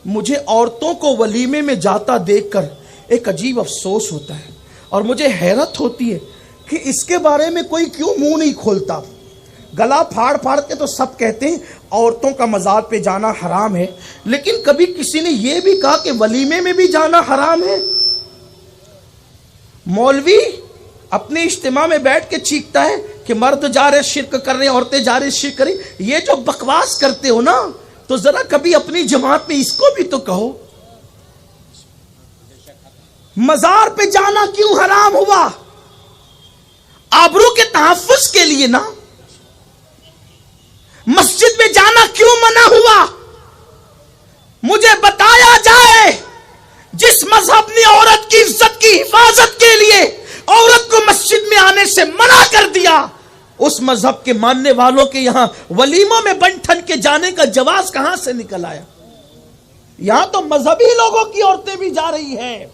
مجھے عورتوں کو ولیمے میں جاتا دیکھ کر ایک عجیب افسوس ہوتا ہے، اور مجھے حیرت ہوتی ہے کہ اس کے بارے میں کوئی کیوں منہ نہیں کھولتا۔ گلا پھاڑ پھاڑ کے تو سب کہتے ہیں عورتوں کا مزار پہ جانا حرام ہے، لیکن کبھی کسی نے یہ بھی کہا کہ ولیمے میں بھی جانا حرام ہے؟ مولوی اپنے اجتماع میں بیٹھ کے چیختا ہے کہ مرد جا رہے شرک کر رہے ہیں، عورتیں جا رہے شرک کر رہی۔ یہ جو بکواس کرتے ہو نا، تو ذرا کبھی اپنی جماعت میں اس کو بھی تو کہو۔ مزار پہ جانا کیوں حرام ہوا؟ آبرو کے تحفظ کے لیے نا۔ مسجد میں جانا کیوں منع ہوا؟ مجھے بتایا جائے جس مذہب نے عورت کی عزت کی حفاظت کے لیے عورت کو مسجد میں آنے سے منع کر دیا، اس مذہب کے ماننے والوں کے یہاں ولیموں میں بن ٹھن کے جانے کا جواز کہاں سے نکل آیا؟ یہاں تو مذہبی لوگوں کی عورتیں بھی جا رہی ہیں۔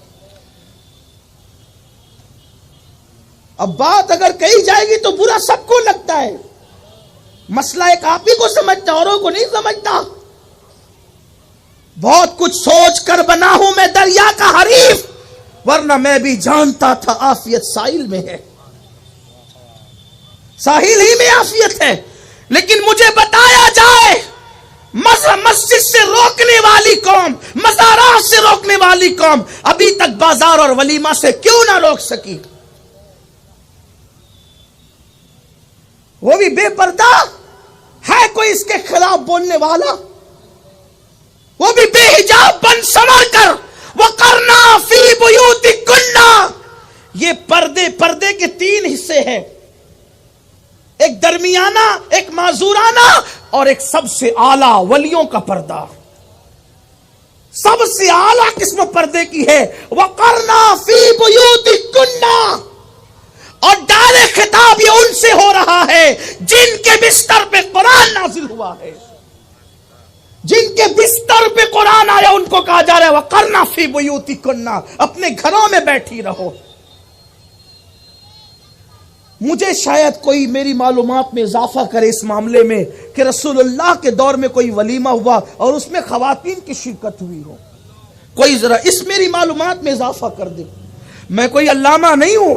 اب بات اگر کہی جائے گی تو برا سب کو لگتا ہے، مسئلہ ایک آپ ہی کو سمجھتا، اوروں کو نہیں سمجھتا۔ بہت کچھ سوچ کر بنا ہوں میں دریا کا حریف، ورنہ میں بھی جانتا تھا عافیت ساحل میں ہے، ساحل ہی میں عافیت ہے۔ لیکن مجھے بتایا جائے مسجد سے روکنے والی قوم، مزارات سے روکنے والی قوم ابھی تک بازار اور ولیمہ سے کیوں نہ روک سکی؟ وہ بھی بے پردہ ہے کوئی اس کے خلاف بولنے والا؟ وہ بھی بے حجاب بن سنور کر وَقَرْنَا فِي بُيُوتِكُنَّ۔ یہ پردے کے تین حصے ہیں، ایک درمیانہ، ایک معذورانہ، اور ایک سب سے اعلیٰ ولیوں کا پردہ۔ سب سے اعلیٰ قسم پردے کی ہے وَقَرْنَا فِي بُيُوتِكُنَّ، اور ڈائریکٹ خطاب یہ ان سے ہو رہا ہے جن کے بستر پہ قرآن نازل ہوا ہے، جن کے بستر پہ قرآن آیا ان کو کہا جا رہا ہے وَقَرْنَا فِي بُيُوتِكُنَّ، اپنے گھروں میں بیٹھی رہو۔ مجھے شاید کوئی میری معلومات میں اضافہ کرے اس معاملے میں کہ رسول اللہ کے دور میں کوئی ولیمہ ہوا اور اس میں خواتین کی شرکت ہوئی ہو، کوئی ذرا اس میری معلومات میں اضافہ کر دے۔ میں کوئی علامہ نہیں ہوں،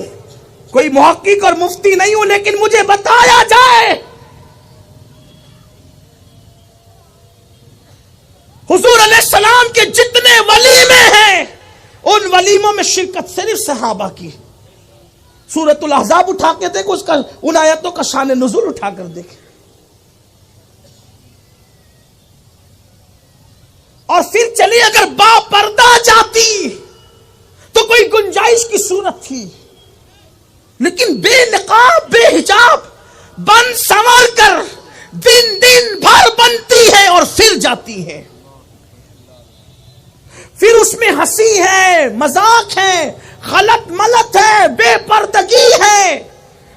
کوئی محقق اور مفتی نہیں ہوں، لیکن مجھے بتایا جائے حضور علیہ السلام کے جتنے ولیمے ہیں ان ولیموں میں شرکت صرف صحابہ کی۔ سورۃ الاحزاب اٹھا کے دیکھو، اس کا ان آیتوں کا شان نزول اٹھا کر دیکھیں، اور پھر چلیے اگر با پردہ جاتی تو کوئی گنجائش کی صورت تھی، لیکن بے نقاب بے حجاب بن سنور کر دن بھر بنتی ہے اور پھر جاتی ہے۔ پھر اس میں ہنسی ہے، مذاق ہے، غلط ملت ہے، بے پردگی ہے،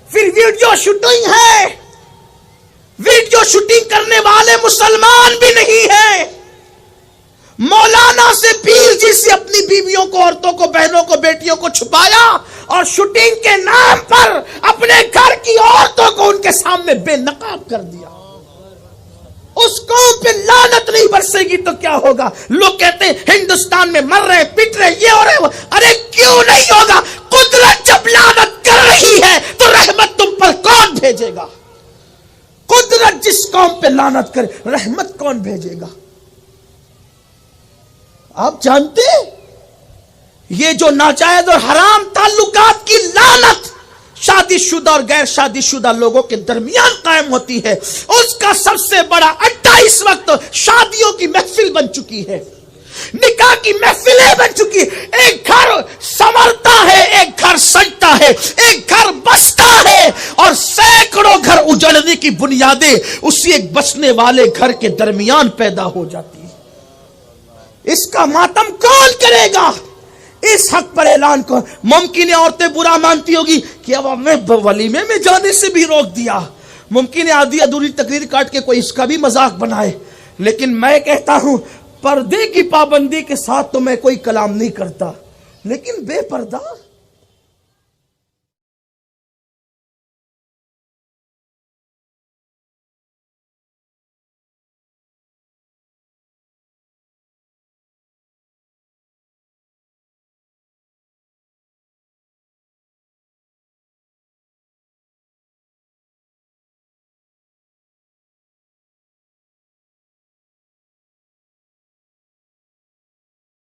پھر ویڈیو شوٹنگ ہے۔ ویڈیو شوٹنگ کرنے والے مسلمان بھی نہیں ہیں۔ مولانا سے پیر جی سے اپنی بیویوں کو، عورتوں کو، بہنوں کو، بیٹیوں کو چھپایا، اور شوٹنگ کے نام پر اپنے گھر کی عورتوں کو ان کے سامنے بے نقاب کر دیا۔ اس قوم پہ لعنت نہیں برسے گی تو کیا ہوگا؟ لوگ کہتے ہیں ہندوستان میں مر رہے، پٹ رہے، یہ ہو رہے، ارے کیوں نہیں ہوگا؟ قدرت جب لعنت کر رہی ہے تو رحمت تم پر کون بھیجے گا؟ قدرت جس قوم پہ لعنت کرے رحمت کون بھیجے گا؟ آپ جانتے ہیں یہ جو ناجائز اور حرام تعلقات کی لعنت شادی شدہ اور غیر شادی شدہ لوگوں کے درمیان قائم ہوتی ہے، اس کا سب سے بڑا اڈا اس وقت شادیوں کی محفل بن چکی ہے، نکاح کی محفلیں بن چکی ہے۔ ایک گھر سنورتا ہے، ایک گھر سجتا ہے، ایک گھر بستا ہے، اور سینکڑوں گھر اجڑنے کی بنیادیں اسی ایک بسنے والے گھر کے درمیان پیدا ہو جاتی ہے۔ اس کا ماتم کون کرے گا؟ اس حق پر اعلان کو ممکن ہے عورتیں برا مانتی ہوگی کہ اب ہمیں ولیمے میں جانے سے بھی روک دیا، ممکن ہے آدھی ادھوری تقریر کاٹ کے کوئی اس کا بھی مذاق بنائے، لیکن میں کہتا ہوں پردے کی پابندی کے ساتھ تو میں کوئی کلام نہیں کرتا، لیکن بے پردہ